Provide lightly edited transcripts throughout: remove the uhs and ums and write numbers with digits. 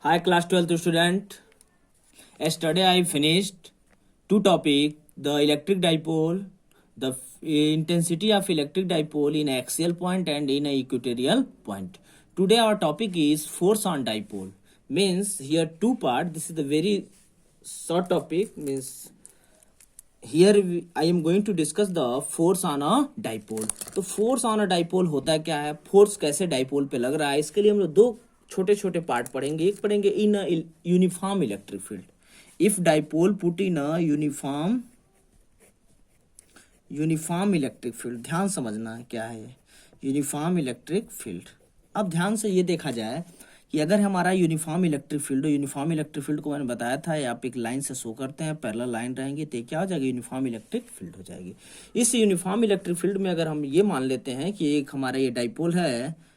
Hi, class 12th student. Yesterday I finished two topic: the electric dipole, the intensity of electric dipole in axial point and in a equatorial point. Today our topic is force on dipole. Means here two part. This is the very short topic. Means here I am going to discuss the force on a dipole. तो force on a dipole होता क्या है, force कैसे dipole पे लग रहा है, इसके लिए हम लोग दो छोटे छोटे पार्ट पढ़ेंगे. एक पढ़ेंगे in uniform electric field. If dipole put in a uniform electric field. ध्यान समझना है क्या है यूनिफॉर्म इलेक्ट्रिक फील्ड. अब ध्यान से ये देखा जाए कि अगर हमारा यूनिफॉर्म इलेक्ट्रिक फील्ड हो, यूनिफॉर्म इलेक्ट्रिक फील्ड को मैंने बताया था आप एक लाइन से शो करते हैं, पैरेलल लाइन रहेंगी तो क्या हो जाएगी, यूनिफॉर्म इलेक्ट्रिक फील्ड हो जाएगी. इस यूनिफॉर्म इलेक्ट्रिक फील्ड में अगर हम ये मान लेते हैं कि एक हमारा ये डाइपोल है,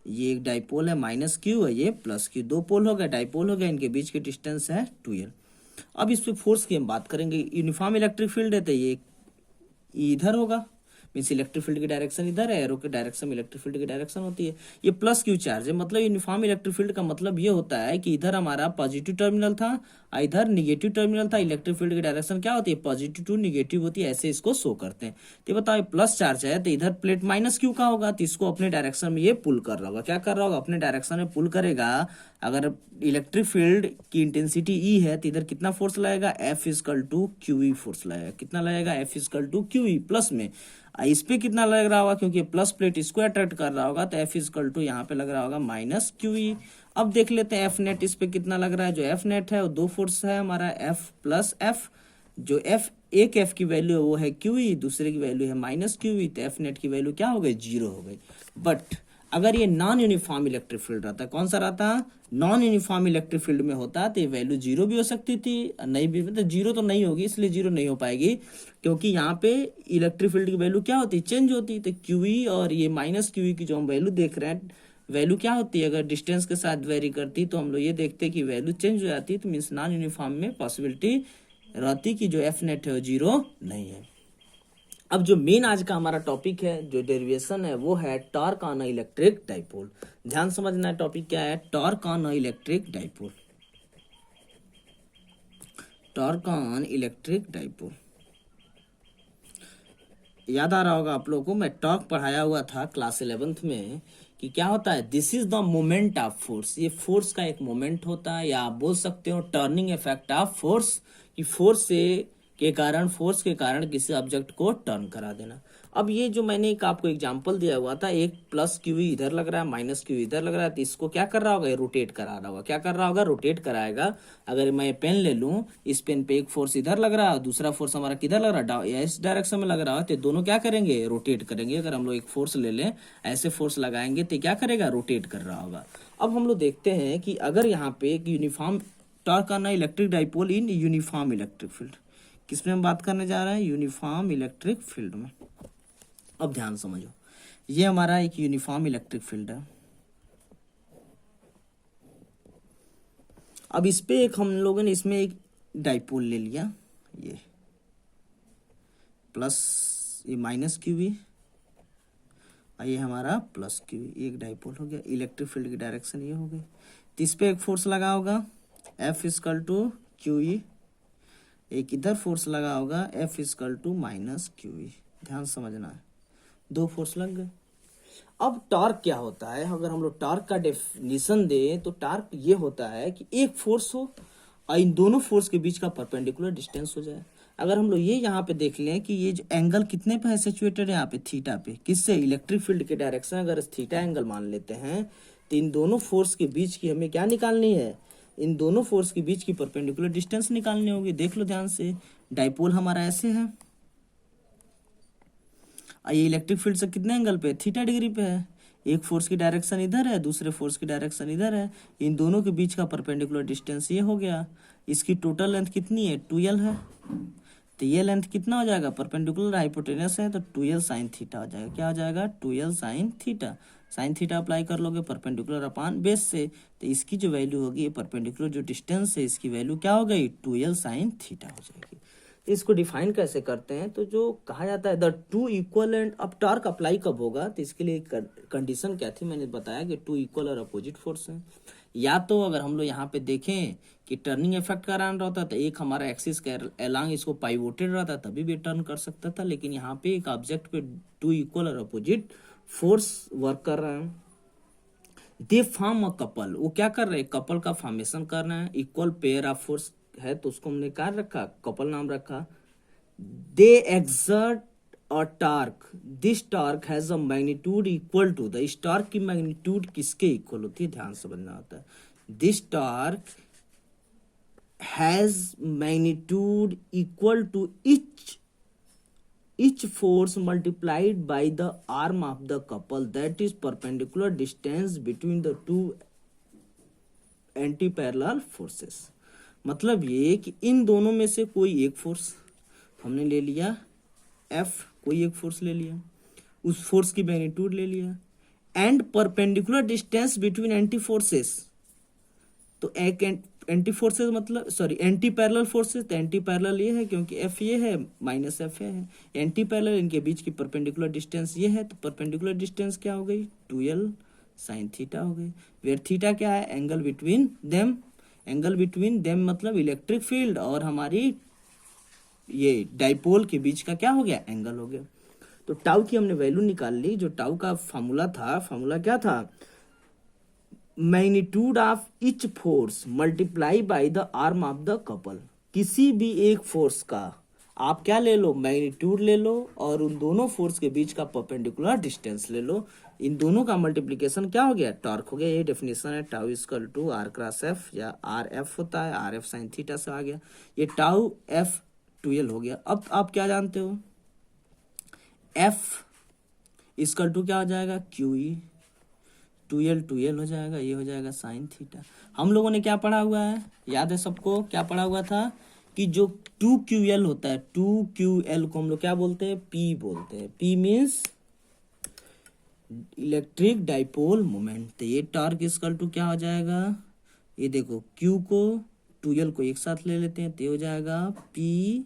ये एक डाइपोल है, माइनस क्यू है, ये प्लस क्यू, दो पोल हो गए, डाइपोल हो गए, इनके बीच की डिस्टेंस है 2l. अब इस पे फोर्स की हम बात करेंगे. यूनिफॉर्म इलेक्ट्रिक फील्ड है तो ये इधर होगा, मीन्स इलेक्ट्रिक फील्ड की डायरेक्शन इधर है, एरो के डायरेक्शन में इलेक्ट्रिक फील्ड की डायरेक्शन होती है. ये प्लस क्यू चार्ज है, मतलब यूनिफॉर्म इलेक्ट्रिक फील्ड का मतलब ये होता है कि इधर हमारा पॉजिटिव टर्मिनल था, इधर निगेटिव टर्मिनल था. इलेक्ट्रिक फील्ड की डायरेक्शन क्या होती है, पॉजिटिव टू निगेटिव होती है, ऐसे इसको शो करते हैं. तो बताओ प्लस चार्ज है तो इधर प्लेट माइनस क्यू का होगा, तो इसको अपने डायरेक्शन में ये पुल कर रहा होगा. क्या कर रहा होगा, अपने डायरेक्शन में पुल करेगा. अगर इलेक्ट्रिक फील्ड की इंटेंसिटी ई है तो इधर कितना फोर्स लगेगा, F equal to Q E force लगेगा. कितना लगेगा, F equal to Q E plus में. इस पे कितना लग रहा होगा, क्योंकि प्लस प्लेट इसको अट्रैक्ट कर रहा होगा तो एफ इजकल टू यहाँ पे लग रहा होगा माइनस क्यू ई. अब देख लेते हैं एफ नेट इस पे कितना लग रहा है. जो एफ नेट है वो दो फोर्स है हमारा, एफ प्लस एफ. जो एफ एक एफ की वैल्यू है वो है क्यू ई, दूसरे की वैल्यू है माइनस क्यू ई, तो एफ नेट की वैल्यू क्या हो गई, 0 हो गई. बट अगर ये नॉन यूनिफॉर्म इलेक्ट्रिक फील्ड रहता, कौन सा रहता, नॉन यूनिफॉर्म इलेक्ट्रिक फील्ड में होता तो ये वैल्यू 0 भी हो सकती थी, नहीं भी, मतलब 0 तो नहीं होगी, इसलिए 0 नहीं हो पाएगी, क्योंकि यहाँ पे इलेक्ट्रिक फील्ड की वैल्यू क्या होती है, चेंज होती. तो क्यूई और ये माइनस क्यूई की जो हम वैल्यू देख रहे हैं, वैल्यू क्या होती है, अगर डिस्टेंस के साथ वेरी करती तो हम लोग ये देखते कि वैल्यू चेंज हो जाती, तो मीन्स नॉन यूनिफॉर्म में पॉसिबिलिटी रहती कि जो एफ नेट है वो 0 नहीं है. अब जो मेन आज का हमारा टॉपिक है, जो डेरिवेशन है, वो है टॉर्क ऑन इलेक्ट्रिक डाइपोल. ध्यान समझना है टॉपिक क्या है, torque on electric dipole. Torque on electric dipole याद आ रहा होगा आप लोगों को, मैं टॉर्क पढ़ाया हुआ था क्लास 11th में कि क्या होता है, this is the moment of force. ये फोर्स का एक मोमेंट होता है, या आप बोल सकते हो टर्निंग इफेक्ट ऑफ फोर्स, कि फोर्स के कारण किसी ऑब्जेक्ट को टर्न करा देना. अब ये जो मैंने एक आपको एग्जांपल दिया हुआ था, एक प्लस क्यू इधर लग रहा है, माइनस क्यू इधर लग रहा है, तो इसको क्या कर रहा होगा, ये रोटेट करा रहा होगा. क्या कर रहा होगा, रोटेट कराएगा. अगर मैं पेन ले लूं, इस पेन पे एक फोर्स इधर लग रहा है, दूसरा फोर्स हमारा किधर लग रहा है, इस डायरेक्शन में लग रहा है, तो दोनों क्या करेंगे, रोटेट करेंगे. अगर हम लोग एक फोर्स ले लें, ऐसे फोर्स लगाएंगे तो क्या करेगा, रोटेट कर रहा होगा. अब हम लोग देखते हैं कि अगर यहाँ पे एक uniform torque on electric dipole in uniform electric field, किसमें हम बात करने जा रहे हैं, यूनिफॉर्म इलेक्ट्रिक फील्ड में. अब ध्यान समझो, ये हमारा एक यूनिफॉर्म इलेक्ट्रिक फील्ड है. अब इस पे एक हम लोगों ने इसमें एक डाइपोल ले लिया, ये प्लस, ये माइनस क्यू भी, ये हमारा प्लस क्यू, एक डाइपोल हो गया. इलेक्ट्रिक फील्ड की डायरेक्शन ये हो गई. तो इस पे एक फोर्स लगा होगा, F equal to Q E. एक इधर फोर्स लगा होगा, F equal to minus Q E. ध्यान समझना है, दो फोर्स लग गए. अब टॉर्क क्या होता है, अगर हम लोग टॉर्क का डेफिनेशन दें तो टॉर्क ये होता है कि एक फोर्स हो और इन दोनों फोर्स के बीच का परपेंडिकुलर डिस्टेंस हो जाए. अगर हम लोग ये यहाँ पे देख लें कि ये जो एंगल कितने पे है सिचुएटेड है, यहाँ पे थीटा पे, किससे, इलेक्ट्रिक फील्ड के डायरेक्शन अगर थीटा एंगल मान लेते हैं, तो इन दोनों फोर्स के बीच की हमें क्या निकालनी है, इन दोनों फोर्स के बीच की परपेंडिकुलर डिस्टेंस निकालनी होगी. देख लो ध्यान से, डाइपोल हमारा ऐसे है, ये इलेक्ट्रिक फील्ड से कितने एंगल पे, थीटा डिग्री पे है. एक फोर्स की डायरेक्शन इधर है, दूसरे फोर्स की डायरेक्शन इधर है, इन दोनों के बीच का परपेंडिकुलर डिस्टेंस ये हो गया. इसकी टोटल लेंथ कितनी है, 2l है. तो ये लेंथ कितना हो जाएगा, परपेंडिकुलर हाइपोटेनस है, तो 2l साइन थीटा हो जाएगा. क्या हो जाएगा, 2l sine theta. Sine theta apply कर लोगे परपेंडिकुलर अपान बेस से, तो इसकी जो वैल्यू होगी, परपेंडिकुलर जो डिस्टेंस है, इसकी वैल्यू क्या हो गई, 2l साइन थीटा हो जाएगी. इसको डिफाइन कैसे करते हैं, तो जो कहा जाता है द टू इक्वल एंड, अब टॉर्क अप्लाई कब होगा, तो इसके लिए कंडीशन क्या थी, मैंने बताया कि टू इक्वल और अपोजिट फोर्स है. या तो अगर हम लोग यहाँ पे देखें कि टर्निंग इफेक्ट का रहता था तो एक हमारा एक्सिस के अलांग इसको पाइवोटेड रहता तभी भी टर्न कर सकता था, लेकिन यहाँ पे एक ऑब्जेक्ट पे टू इक्वल और अपोजिट फोर्स वर्क कर रहे हैं। दे फॉर्म अ कपल, वो क्या कर रहे हैं, कपल का फॉर्मेशन कर रहे हैं। इक्वल पेयर ऑफ फोर्स है तो उसको हमने क्या रखा, कपल नाम रखा। They exert a torque, this torque has a magnitude equal to the, इस टार्क की मैग्नीट्यूड किसके इक्वल होती है, ध्यान से समझना होता है। This torque has magnitude equal to each force multiplied by the arm of the couple that is perpendicular distance between the two anti-parallel forces। मतलब ये कि इन दोनों में से कोई एक फोर्स हमने ले लिया F, कोई एक फोर्स ले लिया, उस फोर्स की मैग्नीट्यूड ले लिया, and perpendicular distance between anti forces. तो एक एंटी फोर्सेस मतलब सॉरी एंटी पैरेलल फोर्सेस, तो एंटी पैरेलल ये है क्योंकि एफ ये है माइनस एफ है, एंटी पैरेलल इनके बीच की परपेंडिकुलर डिस्टेंस ये है, तो परपेंडिकुलर डिस्टेंस क्या हो गई, 2l साइन थीटा हो गई। वेयर थीटा क्या है, angle between them, angle between them मतलब इलेक्ट्रिक फील्ड और हमारी ये डाइपोल के बीच का क्या हो गया, एंगल हो गया। तो टाउ की हमने वैल्यू निकाल ली। जो टाउ का फॉर्मूला था, फॉर्मूला क्या था, magnitude of each force multiply by the arm of the couple. किसी भी एक फोर्स का आप क्या ले लो, मैग्नीट्यूड ले लो और उन दोनों फोर्स के बीच का परपेंडिकुलर डिस्टेंस ले लो। इन दोनों का मल्टीप्लिकेशन क्या हो गया, टॉर्क हो गया। ये डेफिनेशन है tau equal to R cross F, या आर एफ होता है, आर एफ साइन थीटा से आ गया। ये टाउ एफ 2l हो गया। अब आप क्या जानते हो, एफ इक्वल टू क्या हो जाएगा, क्यू ई, 2l हो जाएगा, ये हो जाएगा साइन थीटा। हम लोगों ने क्या पढ़ा हुआ है, याद है सबको, क्या पढ़ा हुआ था कि जो 2ql होता है, 2ql को हम लोग क्या बोलते हैं, p बोलते हैं। p means electric dipole moment. तो ये टॉर्क इक्वल टू क्या हो जाएगा, ये देखो q को 2l को एक साथ ले लेते हैं तो ये हो जाएगा p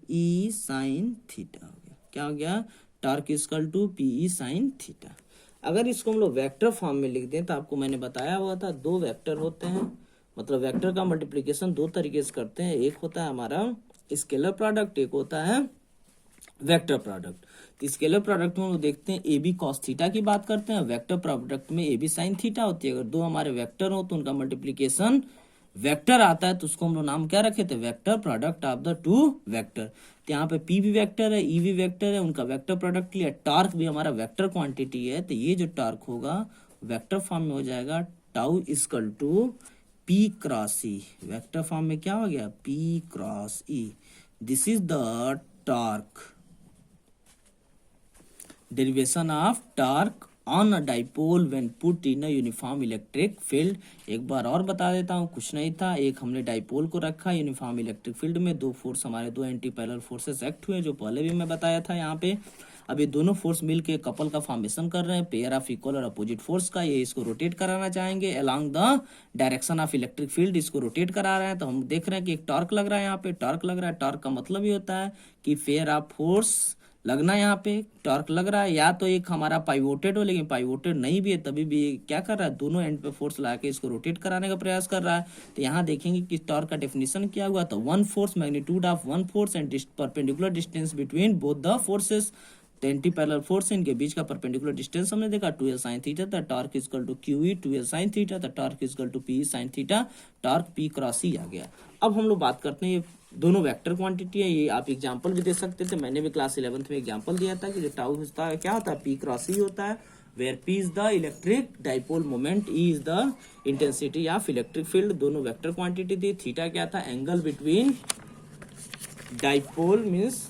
e साइन थीटा हो गया। क्या हो गया, torque equal to p e sine theta. अगर इसको हम लोग वेक्टर फॉर्म में लिख दें तो आपको मैंने बताया हुआ था दो वेक्टर होते हैं, मतलब वेक्टर का मल्टीप्लिकेशन दो तरीके से करते हैं। एक होता है हमारा स्केलर प्रोडक्ट, एक होता है वेक्टर प्रोडक्ट। तो स्केलर प्रोडक्ट में हम लोग देखते हैं ए बी कॉस थीटा की बात करते हैं, वेक्टर प्रोडक्ट में ए बी साइन थीटा होती है। अगर दो हमारे वेक्टर हो तो उनका मल्टीप्लिकेशन वेक्टर आता है, तो उसको हम लोग नाम क्या रखे थे, vector product of the two vector. तो यहाँ पे पी भी वेक्टर है, ई भी वेक्टर है, उनका वेक्टर प्रोडक्ट लिया। टॉर्क भी हमारा वेक्टर क्वांटिटी है, तो ये जो टॉर्क होगा वेक्टर फॉर्म में हो जाएगा tau equal to P cross E. Vector form में क्या हो गया, P cross E. This is the torque, derivation of torque on a dipole when put in a uniform electric field. एक बार और बता देता हूँ, कुछ नहीं था, एक हमने डाइपोल को रखा यूनिफॉर्म इलेक्ट्रिक फील्ड में, दो फोर्स हमारे दो एंटी पैरेलल फोर्सेस एक्ट हुए, जो पहले भी मैं बताया था यहाँ पे। अब ये दोनों फोर्स मिलके कपल का फॉर्मेशन कर रहे हैं, पेयर ऑफ इक्वल और अपोजिट फोर्स का। ये इसको रोटेट कराना चाहेंगे along the direction of electric field, इसको रोटेट करा रहे हैं। तो हम देख रहे हैं कि एक टॉर्क लग रहा है, यहाँ पे टॉर्क लग रहा है। टॉर्क का मतलब ये होता है कि पेयर ऑफ फोर्स लगना, यहाँ पे टॉर्क लग रहा है। या तो एक हमारा पाइवोटेड हो, लेकिन पाइवोटेड नहीं भी है तभी भी क्या कर रहा है, दोनों एंड पे फोर्स लगा के इसको रोटेट कराने का प्रयास कर रहा है। तो यहाँ देखेंगे कि टॉर्क का डेफिनेशन क्या हुआ, तो one force magnitude of one force and perpendicular distance between both the forces. तो एंटी पैरेलल फोर्स इनके बीच का परपेंडिकुलर डिस्टेंस हमने देखा 2l साइन थीटा था। Torque equal to QE 2l sine theta था, torque equal to PE sine theta, torque P cross E आ गया। अब हम लोग बात करते हैं, ये दोनों वेक्टर क्वांटिटी है, ये आप एग्जांपल भी दे सकते थे। मैंने भी क्लास 11th में एग्जांपल दिया था कि जो टाउ होता है क्या होता है, P क्रॉस E होता है, where P is the electric dipole moment, E is the intensity of electric field. दोनों वेक्टर क्वांटिटी थी। थीटा क्या था, angle between dipole means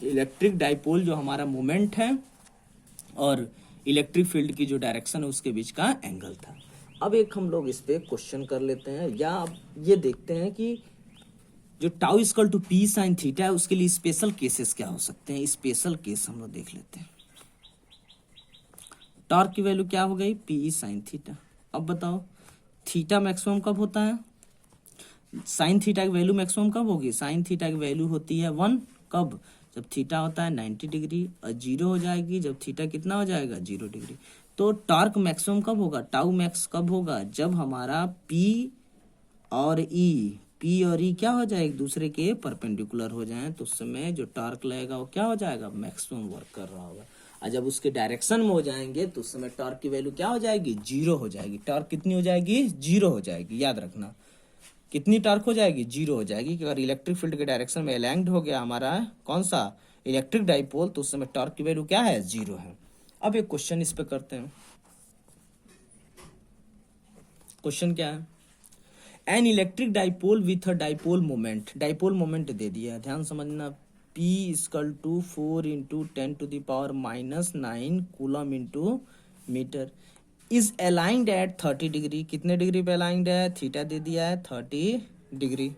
electric dipole जो हमारा मोमेंट है और इलेक्ट्रिक फील्ड की जो डायरेक्शन है उसके बीच का एंगल था। अब एक हम लोग इस पे क्वेश्चन कर लेते हैं, या ये देखते हैं कि जो tau equal to P sine theta है उसके लिए स्पेशल केसेस क्या हो सकते हैं। स्पेशल केस हम लोग देख लेते हैं। टॉर्क की वैल्यू क्या हो गई, पी साइन थीटा। अब बताओ थीटा मैक्सिमम कब होता है, साइन थीटा की वैल्यू मैक्सिमम कब होगी, साइन थीटा की वैल्यू होती है 1, कब, जब थीटा होता है 90 डिग्री और 0 हो जाएगी जब थीटा कितना हो जाएगा 0 डिग्री। तो टॉर्क मैक्सिमम कब होगा, टाउ मैक्स कब होगा, जब हमारा पी और ई क्या हो जाए, एक दूसरे के परपेंडिकुलर हो जाए, तो उस समय जो टॉर्क लगेगा वो क्या हो जाएगा, मैक्सिमम वर्क कर रहा होगा। और जब उसके डायरेक्शन में हो जाएंगे तो उस समय टॉर्क की वैल्यू क्या हो जाएगी, जीरो हो जाएगी। टॉर्क कितनी हो जाएगी, जीरो हो जाएगी। याद रखना कितनी टॉर्क हो जाएगी, जीरो हो जाएगी। कि अगर इलेक्ट्रिक फील्ड के डायरेक्शन में अलाइंड हो गया हमारा कौन सा, इलेक्ट्रिक डाइपोल, तो उस समय टॉर्क की वैल्यू क्या है, जीरो है। अब एक क्वेश्चन इस पे करते हैं। क्वेश्चन क्या है, an electric dipole with a dipole moment दे दिया, ध्यान समझना। P equal to 4 into 10⁻⁻9 coulomb into metre is aligned at 30 degree. कितने डिग्री पे अलाइंड है, थीटा दे दिया है 30 degree.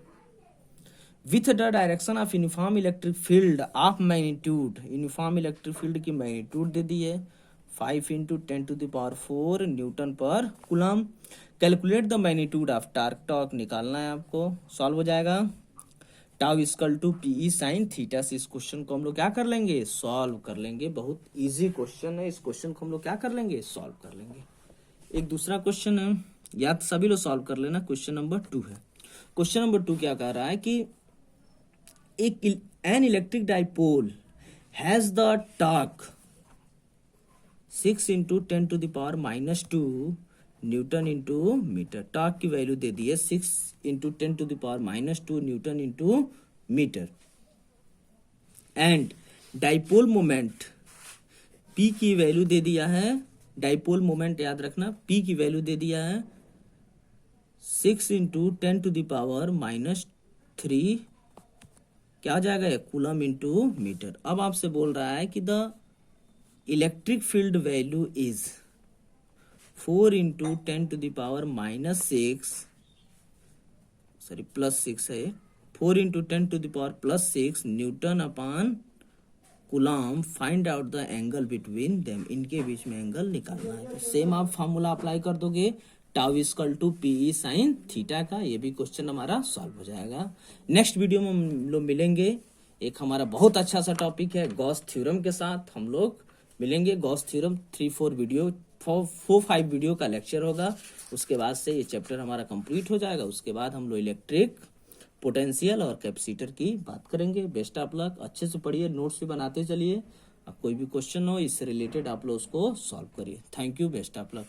With the direction of uniform electric field of magnitude, uniform electric field की मैग्नीट्यूड दे दी है 5 into 10⁻⁴ newton per coulomb. Calculate the magnitude of torque निकालना है आपको। सॉल्व हो जाएगा। Tau equal to P E sine theta से इस क्वेश्चन को हम लोग क्या कर लेंगे, सॉल्व कर लेंगे। बहुत इजी क्वेश्चन है, इस क्वेश्चन को हम लोग क्या कर लेंगे, सॉल्व कर लेंगे। एक दूसरा क्वेश्चन है, याद सभी लोग सॉल्व कर लेना। क्वेश्चन नंबर 2 है। क्वेश्चन नंबर 2 क्या कह रहा है कि एक an electric dipole has the torque 6 into 10⁻⁻2 newton into metre. Torque की वैल्यू दे दी है 6 into 10⁻⁻2 newton into metre. And dipole moment P की वैल्यू दे दिया है, डाइपोल मोमेंट याद रखना, P की वैल्यू दे दिया है 6 इंटू 10⁻⁻3 क्या हो जाएगा, कूलम इंटू मीटर। अब आपसे बोल रहा है कि the electric field value is 4 into 10⁻⁻6 sorry +6 है, 4 into 10⁻+6 Newton upon coulomb. Find out the angle between them, इनके बीच में एंगल निकालना है। तो सेम आप फार्मूला अप्लाई कर दोगे, tau equal to P E sine theta का। ये भी क्वेश्चन हमारा सॉल्व हो जाएगा। नेक्स्ट वीडियो में हम लोग मिलेंगे, एक हमारा बहुत अच्छा सा टॉपिक है गॉस थ्योरम के साथ हम लोग मिलेंगे। गॉस थ्योरम 4-5 वीडियो का लेक्चर होगा। उसके बाद से ये चैप्टर हमारा कंप्लीट हो जाएगा। उसके बाद हम लोग इलेक्ट्रिक पोटेंशियल और कैपेसिटर की बात करेंगे। बेस्ट ऑफ लक, अच्छे से पढ़िए, नोट्स भी बनाते चलिए। अब कोई भी क्वेश्चन हो इससे रिलेटेड आप लोग उसको सॉल्व करिए। Thank you, best of luck.